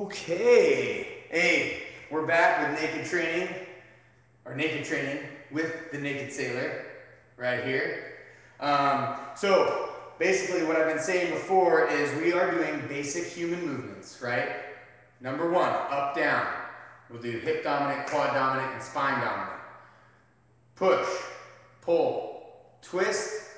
Okay. Hey, we're back with naked training with the Naked Sailor right here. So basically what I've been saying before is we are doing basic human movements, right? Number one, up, down. We'll do hip dominant, quad dominant, and spine dominant. Push, pull, twist,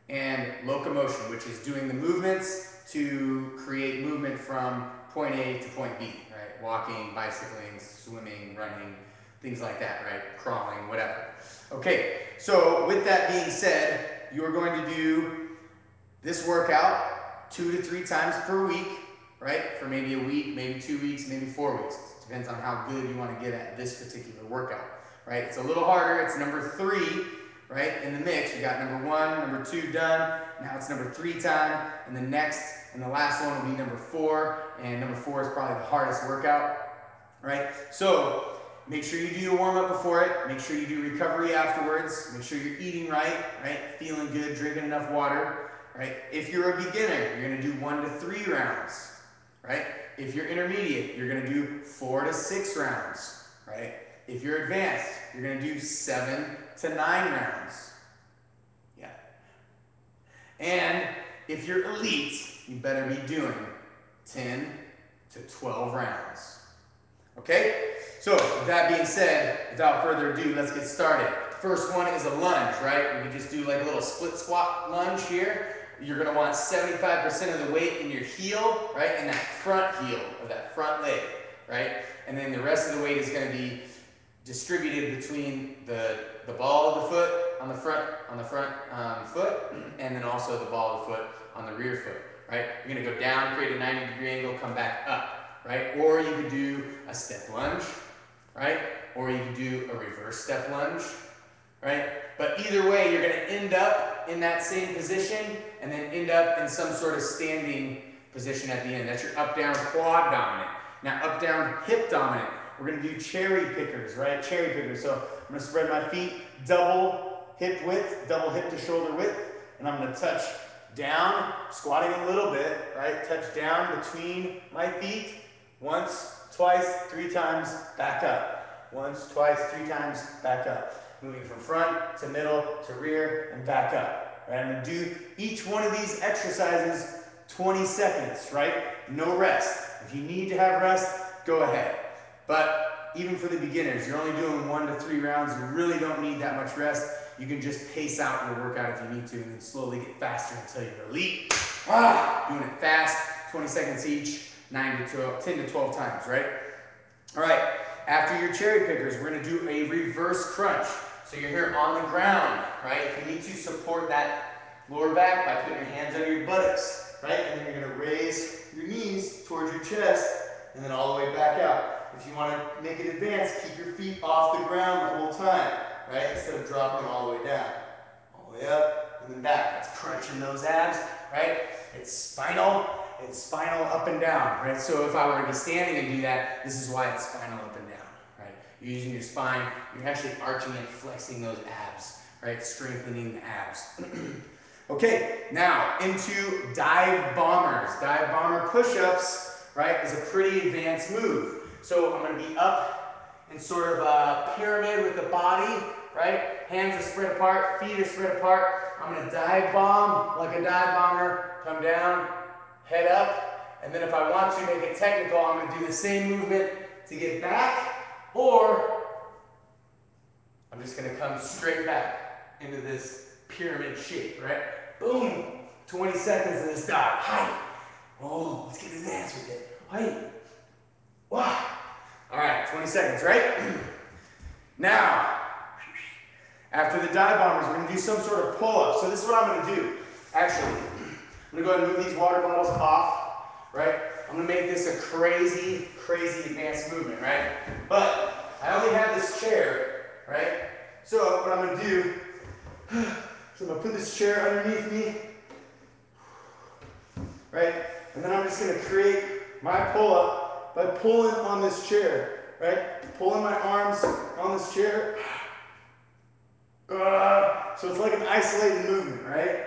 and locomotion, which is doing the movements to create movement from point A to point B, right? Walking, bicycling, swimming, running, things like that, right? Crawling, whatever. Okay, so with that being said, you're going to do this workout 2 to 3 times per week, right? For maybe a week, maybe 2 weeks, maybe 4 weeks. Depends on how good you want to get at this particular workout, right? It's a little harder. It's number 3, right, in the mix. We got number 1, number 2 done. Now it's number 3 time, and the next and the last one will be number 4, and number 4 is probably the hardest workout, right? So make sure you do your warm-up before it. Make sure you do recovery afterwards. Make sure you're eating right, feeling good, drinking enough water, right? If you're a beginner, you're going to do 1 to 3 rounds, right? If you're intermediate, you're going to do 4 to 6 rounds, right? If you're advanced, you're going to do 7 to 9 rounds. Yeah. And if you're elite, you better be doing 10 to 12 rounds. Okay? So, with that being said, without further ado, let's get started. First one is a lunge, right? We can just do like a little split squat lunge here. You're going to want 75% of the weight in your heel, right? In that front heel, or that front leg, right? And then the rest of the weight is going to be distributed between the ball of the foot on the front foot, and then also the ball of the foot on the rear foot, right? You're going to go down, create a 90-degree angle, come back up, right? Or you could do a step lunge, right? Or you could do a reverse step lunge, right? But either way, you're going to end up in that same position and then end up in some sort of standing position at the end. That's your up-down quad dominant. Now, up-down hip dominant. We're going to do cherry pickers, right? Cherry pickers. So I'm going to spread my feet, double hip width, double hip to shoulder width, and I'm going to touch down, squatting a little bit, right? Touch down between my feet, once, twice, 3 times, back up. Once, twice, 3 times, back up. Moving from front to middle to rear and back up. Right? I'm going to do each one of these exercises 20 seconds, right? No rest. If you need to have rest, go ahead. But even for the beginners, you're only doing 1 to 3 rounds. You really don't need that much rest. You can just pace out your workout if you need to and then slowly get faster until you're elite. Doing it fast, 20 seconds each, 10 to 12 times, right? All right, after your cherry pickers, we're going to do a reverse crunch. So you're here on the ground, right? If you need to, support that lower back by putting your hands under your buttocks, right? And then you're going to raise your knees towards your chest and then all the way back out. If you want to make it advanced, keep your feet off the ground the whole time, right? Instead of dropping them all the way down. All the way up and then back. That's crunching those abs, right? It's spinal up and down, right? So if I were to be standing and do that, this is why it's spinal up and down, right? You're using your spine, you're actually arching and flexing those abs, right? Strengthening the abs. Okay, now into dive bombers. Dive bomber push-ups, right, is a pretty advanced move. So I'm going to be up in sort of a pyramid with the body, right? Hands are spread apart, feet are spread apart. I'm going to dive bomb like a dive bomber, come down, head up, and then if I want to make it technical, I'm going to do the same movement to get back, or I'm just going to come straight back into this pyramid shape, right? Boom! 20 seconds of this dive. Hi! Oh, let's get advanced with it. Hi! Wow! All right, 20 seconds, right? Now, after the dive bombers, we're going to do some sort of pull-up. So this is what I'm going to do. Actually, I'm going to go ahead and move these water bottles off, right? I'm going to make this a crazy, crazy advanced movement, right? But I only have this chair, right? So what I'm going to do is I'm going to put this chair underneath me, right? And then I'm just going to create my pull-up by pulling on this chair, right? Pulling my arms on this chair. So it's like an isolated movement, right?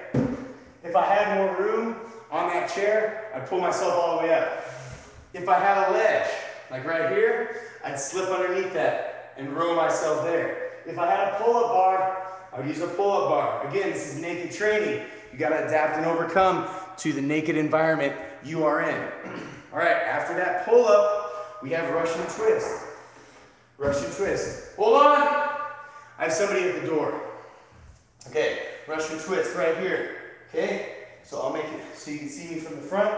If I had more room on that chair, I'd pull myself all the way up. If I had a ledge, like right here, I'd slip underneath that and row myself there. If I had a pull-up bar, I would use a pull-up bar. Again, this is naked training. You gotta adapt and overcome to the naked environment you are in. All right, after that pull-up, we have Russian twist. Russian twist. Hold on. I have somebody at the door. Okay, Russian twist right here. Okay, so I'll make it so you can see me from the front.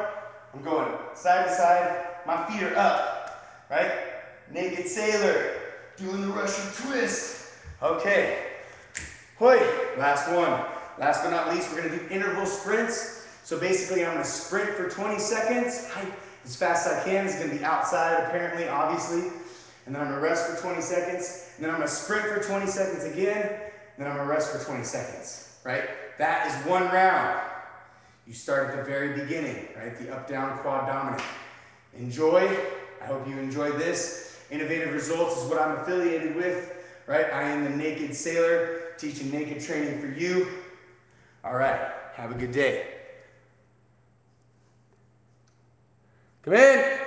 I'm going side to side. My feet are up, right? Naked sailor, doing the Russian twist. Okay, hoi, last one. Last but not least, we're gonna do interval sprints. So basically, I'm gonna sprint for 20 seconds, as fast as I can. It's gonna be outside, apparently, obviously. And then I'm gonna rest for 20 seconds. And then I'm gonna sprint for 20 seconds again. And then I'm gonna rest for 20 seconds, right? That is one round. You start at the very beginning, right? The up, down, quad dominant. Enjoy. I hope you enjoyed this. Innovative Results is what I'm affiliated with, right? I am the Naked Sailor, teaching naked training for you. All right, have a good day. Come in.